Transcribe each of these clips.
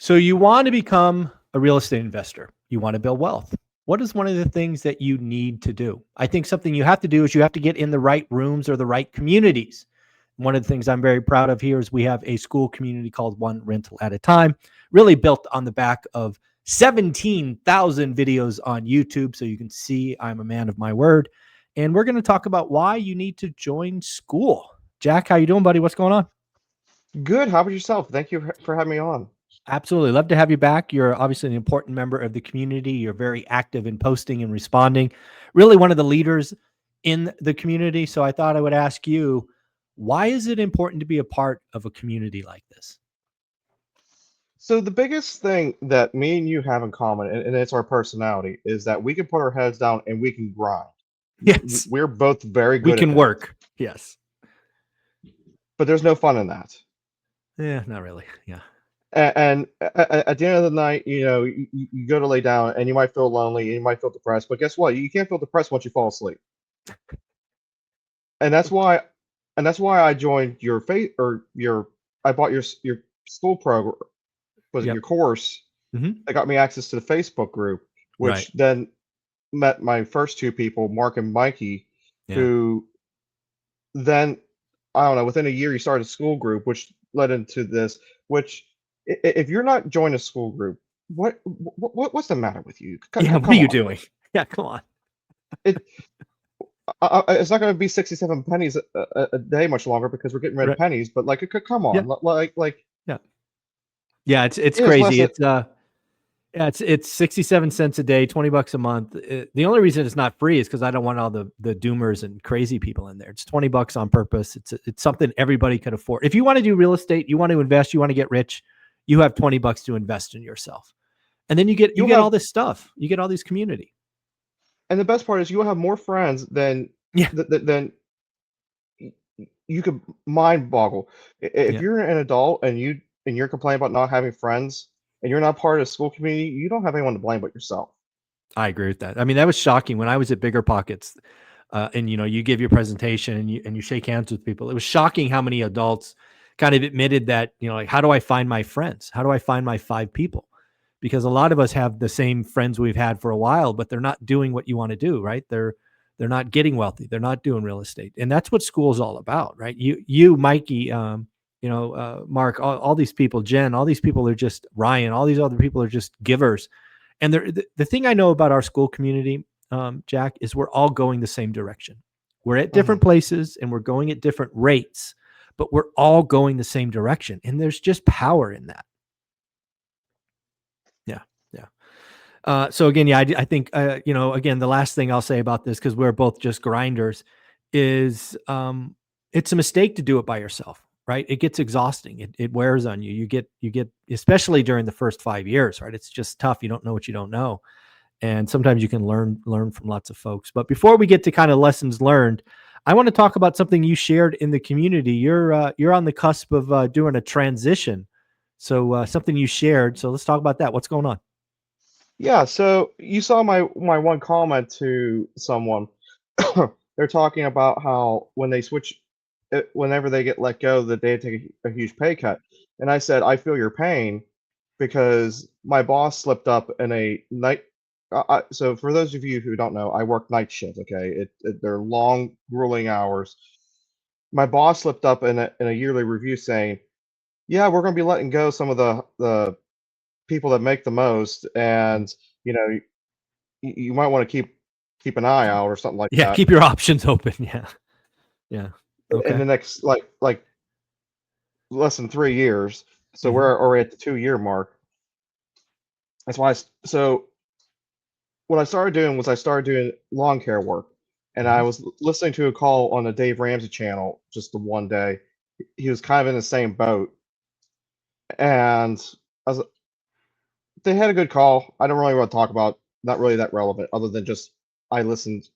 So you want to become a real estate investor. You want to build wealth. What is one of the things that you need to do? I think something you have to do is you have to get in the right rooms or the right communities. One of the things I'm very proud of here is we have a school community called One Rental at a Time, really built on the back of 17,000 videos on YouTube. So you can see I'm a man of my word. And we're going to talk about why you need to join school. Jack, how you doing, buddy? What's going on? Good. How about yourself? Thank you for having me on. Absolutely. Love to have you back. You're obviously an important member of the community. You're very active in posting and responding, really one of the leaders in the community. So I thought I would ask you, why is it important to be a part of a community like this? So the biggest thing that me and you have in common, and it's our personality, is that we can put our heads down and we can grind. Yes, We're both very we good at can that, work. Yes. but there's no fun in that. Yeah, not really. Yeah. At the end of the night, you go to lay down and you might feel lonely and you might feel depressed, but guess what? You can't feel depressed once you fall asleep. And that's why, and that's why I joined your I bought your school program, was it Yep. your course Mm-hmm. that got me access to the Facebook group, Right. which then met my first two people, Mark and Mikey, Yeah. who then, I don't know, within a year you started a school group, which led into this, which if you're not joining a school group, what's the matter with you? Yeah. What are Come you on. doing? Yeah. Come on. It it's not going to be 67 pennies a day much longer because we're getting rid of Right. pennies, but like come Yeah. on. Like Yeah. Yeah. It's it is less crazy. than, Yeah, it's 67 cents a day, $20 a month. The only reason it's not free is because I don't want all the doomers and crazy people in there. It's $20 on purpose. It's something everybody can afford. If you want to do real estate, you want to invest, you want to get rich, you have $20 to invest in yourself. And then you you'll get all have, this stuff. You get all these community. and the best part is you'll have more friends Yeah. than you could mind boggle. If Yeah. you're an adult and you're complaining about not having friends and you're not part of the school community, you don't have anyone to blame but yourself. I agree with that. I mean, that was shocking when I was at Bigger Pockets, and you give your presentation and you shake hands with people. It was shocking how many adults kind of admitted that, like, how do I find my friends? How do I find my 5 people? Because a lot of us have the same friends we've had for a while, but they're not doing what you want to do, right? They're not getting wealthy. They're not doing real estate, and that's what school's all about, right? Mikey, Mark, all these people, Jen, all these people are just Ryan. All these other people are just givers. And the thing I know about our school community, Jack, is we're all going the same direction. We're at Hmm. different places and we're going at different rates, but we're all going the same direction. And there's just power in that. Yeah. Yeah. So again, yeah, I think, again, the last thing I'll say about this, because we're both just grinders, is it's a mistake to do it by yourself, right? It gets exhausting. It wears on you. You get, especially during the first 5 years, right? It's just tough. You don't know what you don't know. And sometimes you can learn from lots of folks. But before we get to kind of lessons learned, I want to talk about something you shared in the community. You're on the cusp of doing a transition. So something you shared. So let's talk about that. What's going on? Yeah, so you saw my one comment to someone. They're talking about how when they switch, whenever they get let go, that they take a huge pay cut. And I said, I feel your pain because my boss slipped up in a night. So for those of you who don't know, I work night shift. Okay, they're long, grueling hours. My boss slipped up in a yearly review saying, "Yeah, we're going to be letting go some of the people that make the most, and you know, you might want to keep an eye out or something like Yeah, that keep your options open. Yeah. Yeah. in Okay. the next like less than 3 years." So Mhm. we're already at the 2 year mark. That's why. So what I started doing was I started doing lawn care work, and I Mhm. was listening to a call on the Dave Ramsey channel just the one day. He was kind of in the same boat, and I was, they had a good call. I don't really want to talk about, not really that relevant, other than just I listened.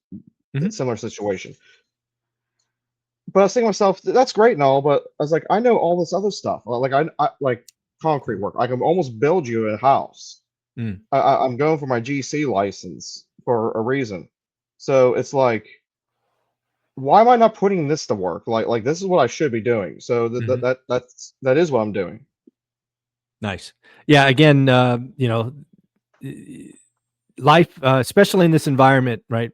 Mhm. Similar situation. But I was thinking to myself, that's great and all, but I was like, I know all this other stuff. Like I like concrete work. I can almost build you a house. Mm. I'm going for my GC license for a reason. So it's like, why am I not putting this to work? Like this is what I should be doing. So Mhm. that is what I'm doing. Nice. Yeah. Again, life, especially in this environment, right?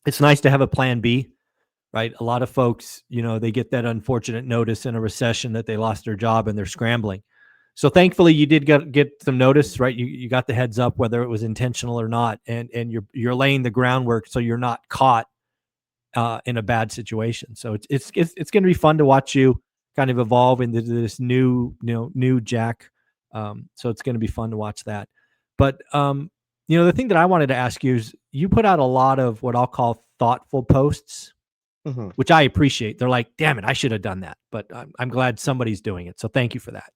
It's nice to have a plan B, right? A lot of folks, they get that unfortunate notice in a recession that they lost their job and they're scrambling. So thankfully, you did get some notice, right? You got the heads up, whether it was intentional or not, and you're laying the groundwork so you're not caught in a bad situation. So it's going to be fun to watch you kind of evolve into this new Jack. So it's going to be fun to watch that. But the thing that I wanted to ask you is you put out a lot of what I'll call thoughtful posts, Hmm. which I appreciate. They're like, damn it, I should have done that, but I'm glad somebody's doing it. So thank you for that.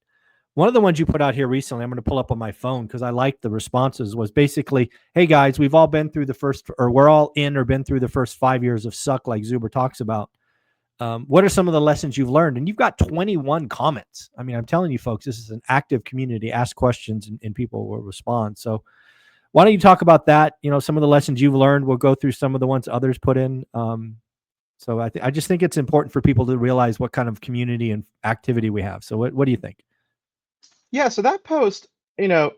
One of the ones you put out here recently, I'm going to pull up on my phone because I like the responses, was basically, hey guys, we've all been through the first, or we're all in or been through the first 5 years of suck, like Zuber talks about. What are some of the lessons you've learned? And you've got 21 comments. I mean, I'm telling you folks, this is an active community. Ask questions and people will respond. So why don't you talk about that? Some of the lessons you've learned. We'll go through some of the ones others put in. So I just think it's important for people to realize what kind of community and activity we have. So what do you think? Yeah, so that post, you know,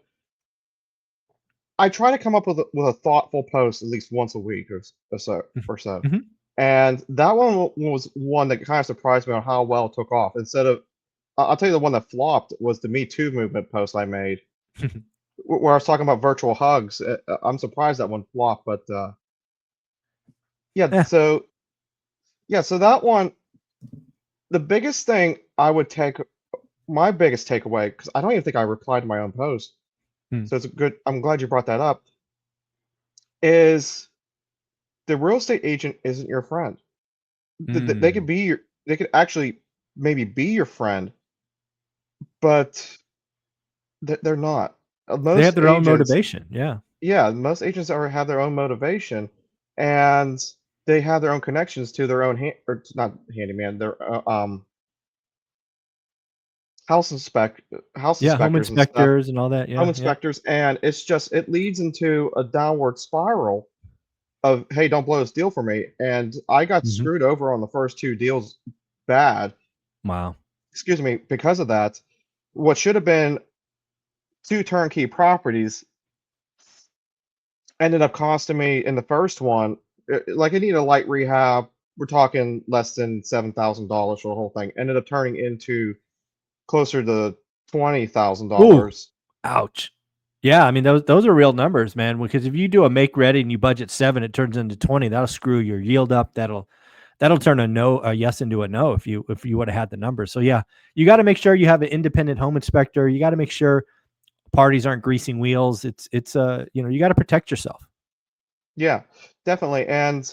I try to come up with a thoughtful post at least once a week or so. Mhm. And that one was one that kind of surprised me on how well it took off. Instead of, I'll tell you the one that flopped was the Me Too movement post I made, where I was talking about virtual hugs. I'm surprised that one flopped, but yeah. Yeah. So that one, the biggest thing I would take, my biggest takeaway, because I don't even think I replied to my own post, Mm. so it's a good. I'm glad you brought that up. Is the real estate agent isn't your friend. They could Mm. be your, they could actually maybe be your friend, but they're not. They have Most their own agents, motivation. Yeah. yeah, most agents are have their own motivation, and they have their own connections to their own or not handyman, their house inspect house Yeah. Home inspectors and stuff, inspectors and all that. home Yeah. Yeah. inspectors, and it leads into a downward spiral of, hey, don't blow this deal for me. And I got Mhm. screwed over on the first two deals bad, Wow. excuse me, because of that. What should have been two turnkey properties ended up costing me in the first one, like it needed a light rehab. We're talking less than $7,000 for the whole thing. Ended up turning into closer to Ooh. $20,000. Ouch. Yeah. I mean, those are real numbers, man. Because if you do a make ready and you budget 7, it turns into 20. That'll screw your yield up. That'll turn a yes into a no if you would have had the numbers. So yeah, you got to make sure you have an independent home inspector. You got to make sure parties aren't greasing wheels. It's you got to protect yourself. Yeah, definitely. And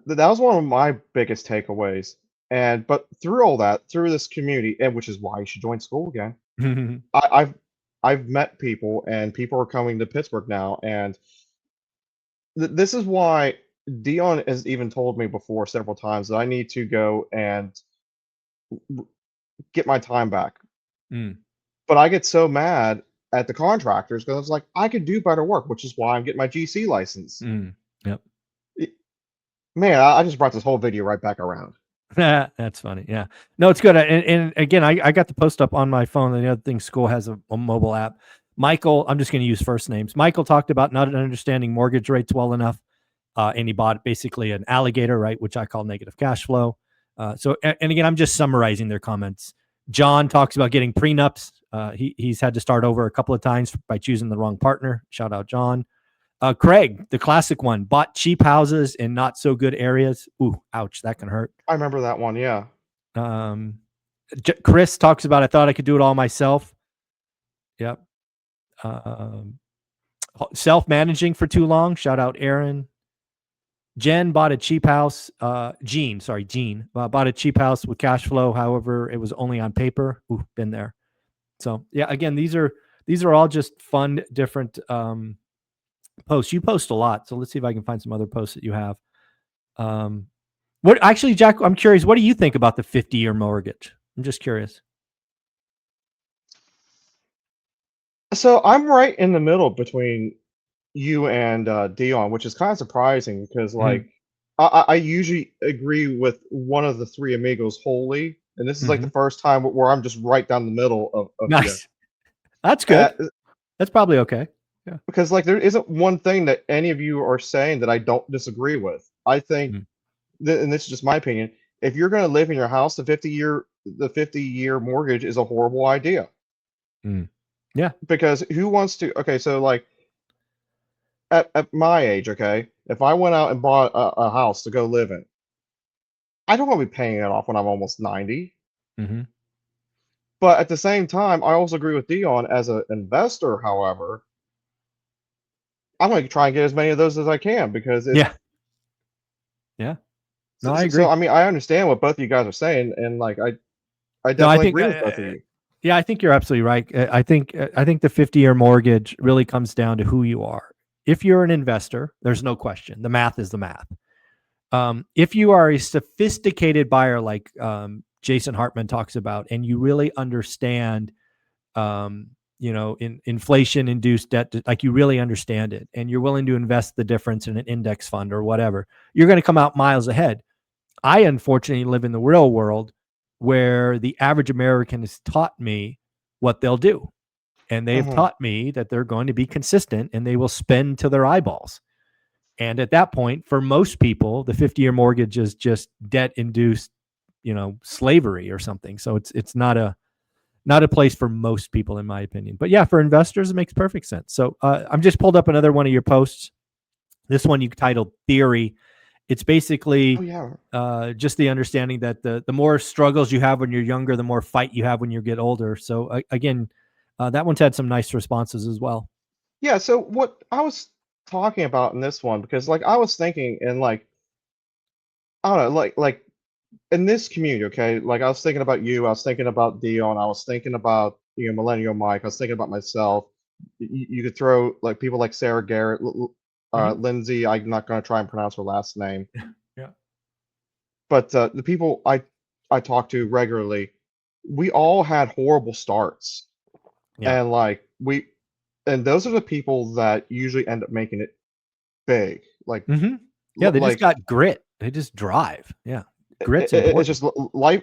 that was one of my biggest takeaways. And but through all that, through this community, and which is why you should join school again. I, I've I've met people, and people are coming to Pittsburgh now, and this is why Dion has even told me before several times that I need to go and get my time back. Mm, But I get so mad at the contractors because it's like I could do better work, which is why I'm getting my GC license. mm. Yep. It- Man, I just brought this whole video right back around. That's funny. Yeah. No, it's good. And again, I got the post up on my phone. And the other thing, school has a mobile app. Michael, I'm just going to use first names. Michael talked about not understanding mortgage rates well enough. And he bought basically an alligator, right, which I call negative cash flow. And again, I'm just summarizing their comments. John talks about getting prenups. He's had to start over a couple of times by choosing the wrong partner. Shout out, John. Craig, the classic one, bought cheap houses in not so good areas. Ooh, ouch, that can hurt. I remember that one. Yeah. Um, Chris talks about, I thought I could do it all myself. Yep. Um, Self-managing for too long. Shout out, Aaron. Jen bought a cheap house. Jean bought a cheap house with cash flow. However, it was only on paper. Ooh, been there. So yeah, again, these are all just fun, different posts. You post a lot, so let's see if I can find some other posts that you have. What actually, Jack? I'm curious. What do you think about the 50-year mortgage? I'm just curious. So I'm right in the middle between you and Dion, which is kind of surprising because, Mm-hmm. like, I usually agree with one of the three amigos wholly, and this is like the Mm-hmm. first time where I'm just right down the middle of you. Nice. That's Uh, good. That's probably okay. Yeah. because like there isn't one thing that any of you are saying that I don't disagree with. I think, Mm, and this is just my opinion, if you're going to live in your house, the 50-year mortgage is a horrible idea. mm. Yeah. Because who wants to? Okay, so like at my age, okay, if I went out and bought a house to go live in, I don't want to be paying it off when I'm almost 90. Hmm. But at the same time, I also agree with Dion as an investor. However, I'm going to try and get as many of those as I can because it. Yeah. Yeah. So, No, I so, so agree. I mean, I understand what both of you guys are saying, and like I No, I definitely think agree with both of you. yeah, I think you're absolutely right. I think the 50-year mortgage really comes down to who you are. If you're an investor, there's no question. The math is the math. If you are a sophisticated buyer, like Jason Hartman talks about, and you really understand, in inflation-induced debt, like you really understand it, and you're willing to invest the difference in an index fund or whatever, you're going to come out miles ahead. I unfortunately live in the real world where the average American has taught me what they'll do. And they've Hmm. taught me that they're going to be consistent and they will spend to their eyeballs. And at that point, for most people, the 50-year mortgage is just debt induced, slavery or something. So it's not a place for most people, in my opinion. But yeah, for investors, it makes perfect sense. So I'm just pulled up another one of your posts. This one you titled Theory. It's Oh basically yeah, just the understanding that the more struggles you have when you're younger, the more fight you have when you get older. So again, that one's had some nice responses as well. yeah. So what I was talking about in this one, because like I was thinking, and like I don't know, like in this community, okay, like I was thinking about you, I was thinking about Dion, I was thinking about Millennial Mike, I was thinking about myself. You could throw like people like Sarah Garrett, Hmm. Lindsay. I'm not going to try and pronounce her last name, Yeah. but the people I talk to regularly, we all had horrible starts, Yeah. and and those are the people that usually end up making it big. Hmm. Yeah. They just Like got grit. They just drive. Yeah. Grit's it's important. just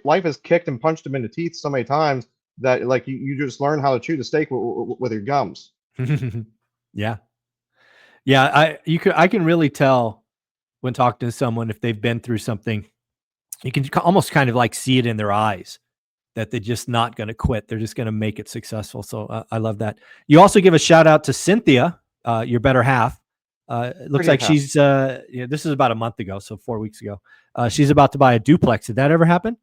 life has kicked and punched them in the teeth so many times that like you just learn how to chew the steak with your gums. Yeah. Yeah. I can really tell when talking to someone if they've been through something. You can almost kind of like see it in their eyes that they're just not going to quit. They're just going to make it successful. So I love that. You also give a shout out to Cynthia, your better half. It looks Pretty like half. she's, this is about a month ago, so 4 weeks ago. She's about to buy a duplex. Did that ever happen?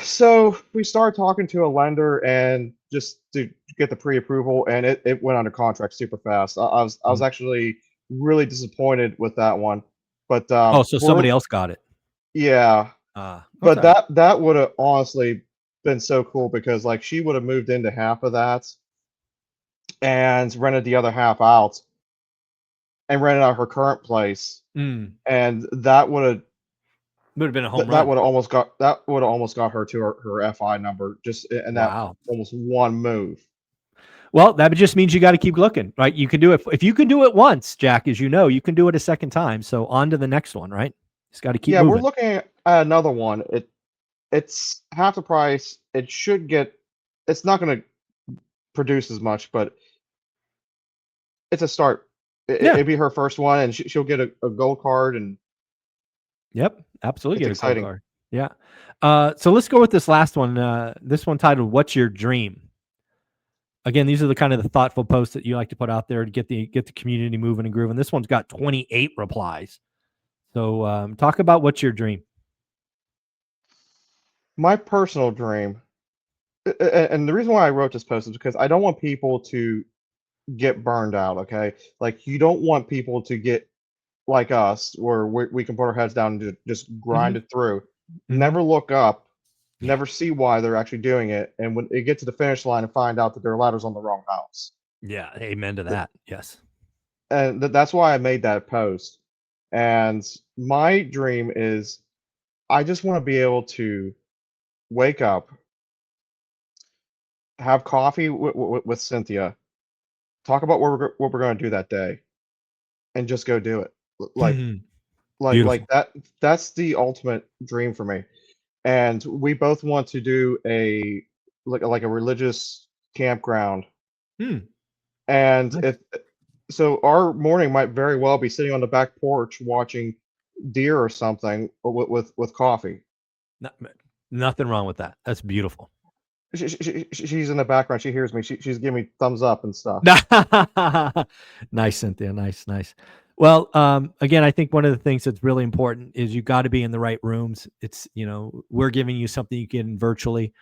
So we started talking to a lender and just to get the pre-approval, and it went under contract super fast. I was Mhm. actually really disappointed with that one, but Oh, so somebody else got it. yeah, but Okay. that would have honestly been so cool because like she would have moved into half of that and rented the other half out and rented out her current place, Mm. and that would have Would have been a home that that run. would have almost got her to her FI number just in that Wow. almost one move. Well, that just means you got to keep looking, right? You can do it. If you can do it once, Jack, as you know, you can do it a second time. So on to the next one, right? Just got to keep Yeah, we're moving. looking at another one. It's half the price. It should get. It's not going to produce as much, but it's a start. Yeah. It'd be her first one, and she'll get a gold card, and Yep, absolutely it's get a gold exciting. card. Yeah. So let's go with this last one. This one titled "What's Your Dream?" Again, these are the kind of the thoughtful posts that you like to put out there to get the community moving and grooving. This one's got 28 replies. So talk about what's your dream. My personal dream, and the reason why I wrote this post is because I don't want people to get burned out. Okay, like you don't want people to get like us, where we can put our heads down and just Hmm. grind it through, Hmm. never look up, Yeah. never see why they're actually doing it, and when they get to the finish line and find out that their ladder's on the wrong house. Yeah. Amen to Th- that. Yes. And that's why I made that post. And my dream is I just want to be able to wake up, have coffee with Cynthia, talk about what we're going to do that day, and just go do it. Like Beautiful. that. That's the ultimate dream for me. And we both want to do a like a religious. campground, Hmm. and Nice. if so, our morning might very well be sitting on the back porch watching deer or something with coffee. No- Nothing wrong with that. That's beautiful. She's in the background. She hears me. She's giving me thumbs up and stuff. Nice, Cynthia. Nice, nice. Well, again, I think one of the things that's really important is you got to be in the right rooms. It's, we're giving you something you can virtually.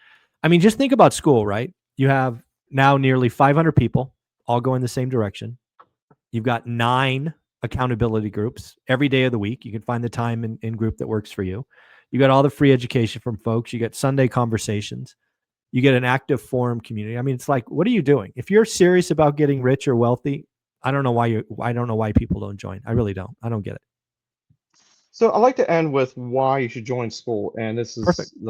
I mean, just think about school, right? You have now nearly 500 people all going the same direction. You've got 9 accountability groups every day of the week. You can find the time in group that works for you. You got all the free education from folks. You get Sunday conversations. You get an active forum community. I mean, it's like, what are you doing? If you're serious about getting rich or wealthy, I don't know why people don't join. I really don't. I don't get it. So I like to end with why you should join school, and this Perfect. is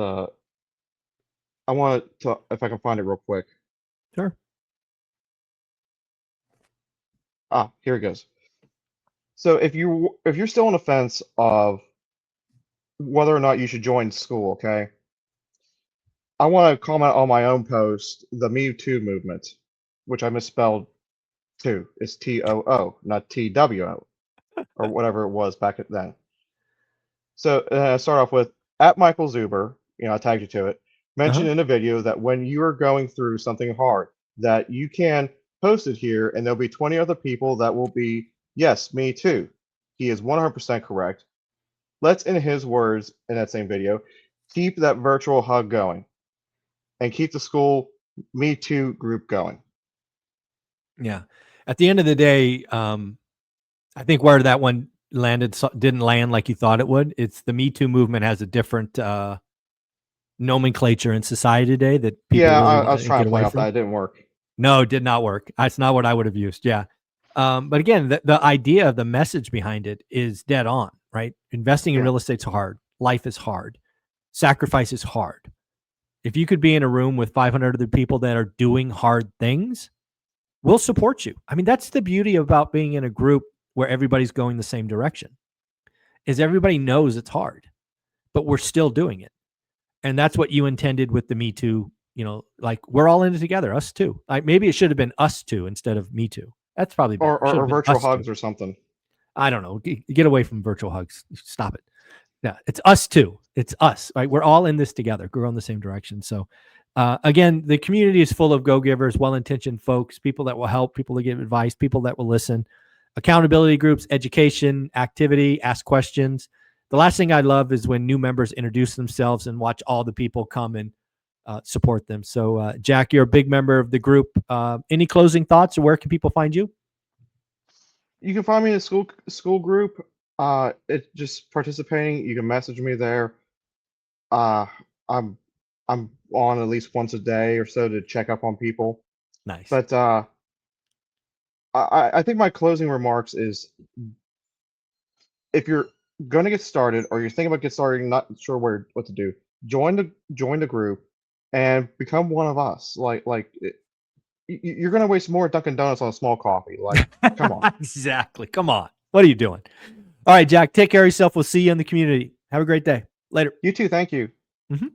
I want to, if I can find it real quick. Sure. Here it goes. So if you're still on the fence of whether or not you should join school, okay, I want to comment on my own post, the Me Too movement, which I misspelled too. It's TOO, not TWO, or whatever it was back then. So start off with at Michael Zuber. I tagged you to it. Uh-huh. Mentioned in a video that when you are going through something hard, that you can post it here, and there'll be 20 other people that will be, yes, me too. He is 100% correct. Let's, in his words, in that same video, keep that virtual hug going, and keep the school Me Too group going. Yeah. At the end of the day, I think where that one landed didn't land like you thought it would. It's the Me Too movement has a different nomenclature in society today that people Yeah, really I want was to trying get to play away off that. from. It didn't work. No, it did not work. That's not what I would have used. Yeah. But again, the idea of the message behind it is dead on, right? Investing in Yeah. real estate's hard. Life is hard. Sacrifice is hard. If you could be in a room with 500 other people that are doing hard things, we'll support you. I mean, that's the beauty about being in a group where everybody's going the same direction. Is everybody knows it's hard, but we're still doing it. And that's what you intended with the Me Too, like we're all in it together, us too. Like maybe it should have been us too instead of Me Too. That's probably better. Or, It should or, have or been virtual us too. hugs or something. I don't know. Get away from virtual hugs. Stop it. Yeah, it's us too. It's us, right? We're all in this together. We're on the same direction. So, again, the community is full of go-givers, well-intentioned folks, people that will help, people that give advice, people that will listen. Accountability groups, education, activity, ask questions. The last thing I love is when new members introduce themselves and watch all the people come and support them. So, Jack, you're a big member of the group. Any closing thoughts, or where can people find you? You can find me in the school group. It's just participating. You can message me there. Uh, I'm I'm on at least once a day or so to check up on people. Nice. But I think my closing remarks is, if you're going to get started, or you're thinking about get started, not sure what to do, join the group and become one of us. You're going to waste more at Dunkin' Donuts on a small coffee. Like, come on. Exactly. Come on. What are you doing? All right, Jack, take care of yourself. We'll see you in the community. Have a great day. Later. You too. Thank you. Mhm.